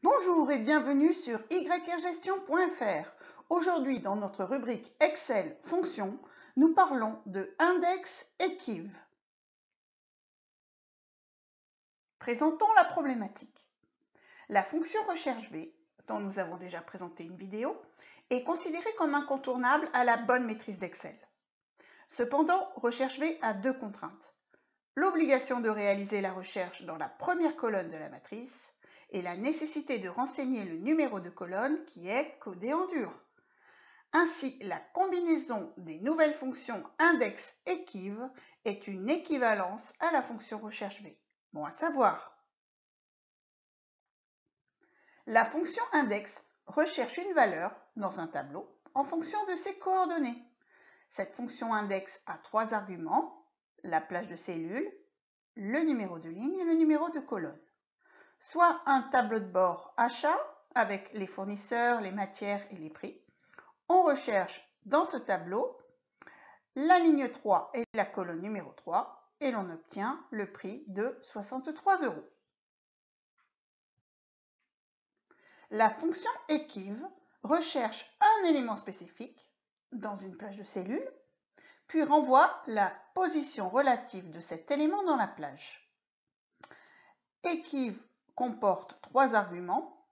Bonjour et bienvenue sur yrgestion.fr. Aujourd'hui, dans notre rubrique Excel Fonctions, nous parlons de index equiv. Présentons la problématique. La fonction recherche V, dont nous avons déjà présenté une vidéo, est considérée comme incontournable à la bonne maîtrise d'Excel. Cependant, recherche V a deux contraintes. L'obligation de réaliser la recherche dans la première colonne de la matrice et la nécessité de renseigner le numéro de colonne qui est codé en dur. Ainsi, la combinaison des nouvelles fonctions index equiv est une équivalence à la fonction recherche V. Bon à savoir. La fonction index recherche une valeur dans un tableau en fonction de ses coordonnées. Cette fonction index a trois arguments, la plage de cellules, le numéro de ligne et le numéro de colonne. Soit un tableau de bord achat avec les fournisseurs, les matières et les prix. On recherche dans ce tableau la ligne 3 et la colonne numéro 3 et l'on obtient le prix de 63 €. La fonction equiv recherche un élément spécifique dans une plage de cellules, puis renvoie la position relative de cet élément dans la plage. Equiv comporte trois arguments.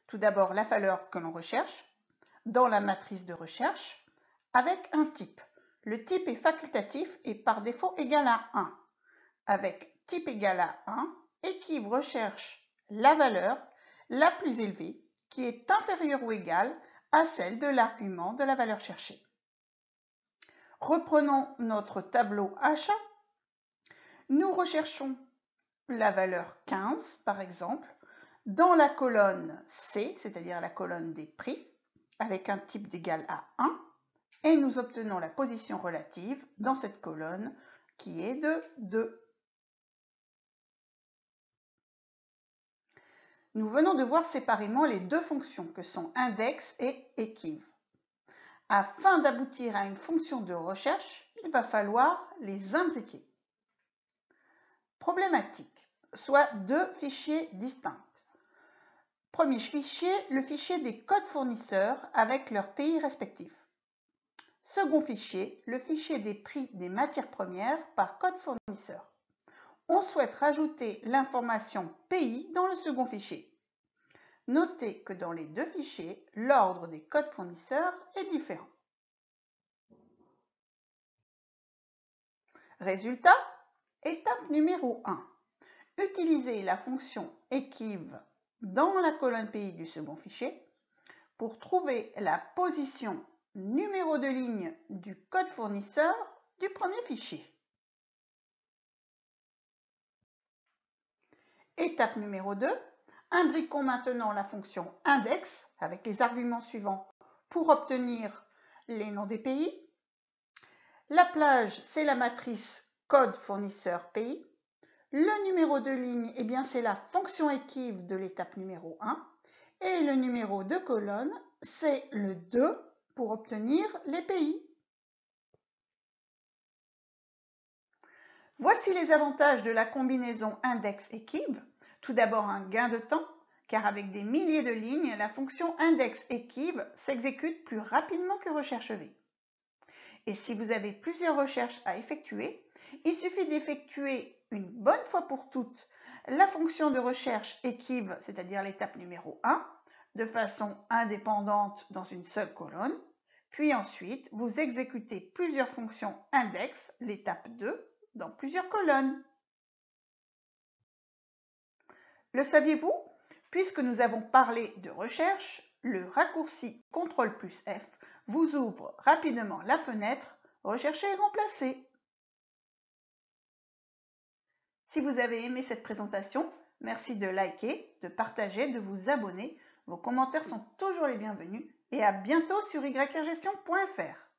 Tout d'abord, la valeur que l'on recherche dans la matrice de recherche avec un type. Le type est facultatif et par défaut égal à 1. Avec type égal à 1, equiv recherche la valeur la plus élevée qui est inférieure ou égale à celle de l'argument de la valeur cherchée. Reprenons notre tableau achat. Nous recherchons la valeur 15, par exemple, dans la colonne C, c'est-à-dire la colonne des prix, avec un type d'égal à 1, et nous obtenons la position relative dans cette colonne qui est de 2. Nous venons de voir séparément les deux fonctions que sont index et equiv. Afin d'aboutir à une fonction de recherche, il va falloir les imbriquer. Problématique, soit deux fichiers distincts. Premier fichier, le fichier des codes fournisseurs avec leurs pays respectifs. Second fichier, le fichier des prix des matières premières par code fournisseur. On souhaite rajouter l'information pays dans le second fichier. Notez que dans les deux fichiers, l'ordre des codes fournisseurs est différent. Résultat, étape numéro 1. Utilisez la fonction equiv dans la colonne pays du second fichier pour trouver la position numéro de ligne du code fournisseur du premier fichier. Étape numéro 2, imbriquons maintenant la fonction index avec les arguments suivants pour obtenir les noms des pays. La plage, c'est la matrice code fournisseur pays. Le numéro de ligne, eh bien, c'est la fonction equiv de l'étape numéro 1. Et le numéro de colonne, c'est le 2 pour obtenir les pays. Voici les avantages de la combinaison index-equiv. Tout d'abord, un gain de temps, car avec des milliers de lignes, la fonction index-equiv s'exécute plus rapidement que recherche V. Et si vous avez plusieurs recherches à effectuer, il suffit d'effectuer une bonne fois pour toutes la fonction de recherche equiv, c'est-à-dire l'étape numéro 1, de façon indépendante dans une seule colonne, puis ensuite vous exécutez plusieurs fonctions index, l'étape 2, dans plusieurs colonnes. Le saviez-vous? Puisque nous avons parlé de recherche, le raccourci CTRL+F vous ouvre rapidement la fenêtre « Rechercher et remplacer ». Si vous avez aimé cette présentation, merci de liker, de partager, de vous abonner. Vos commentaires sont toujours les bienvenus et à bientôt sur yrgestion.fr.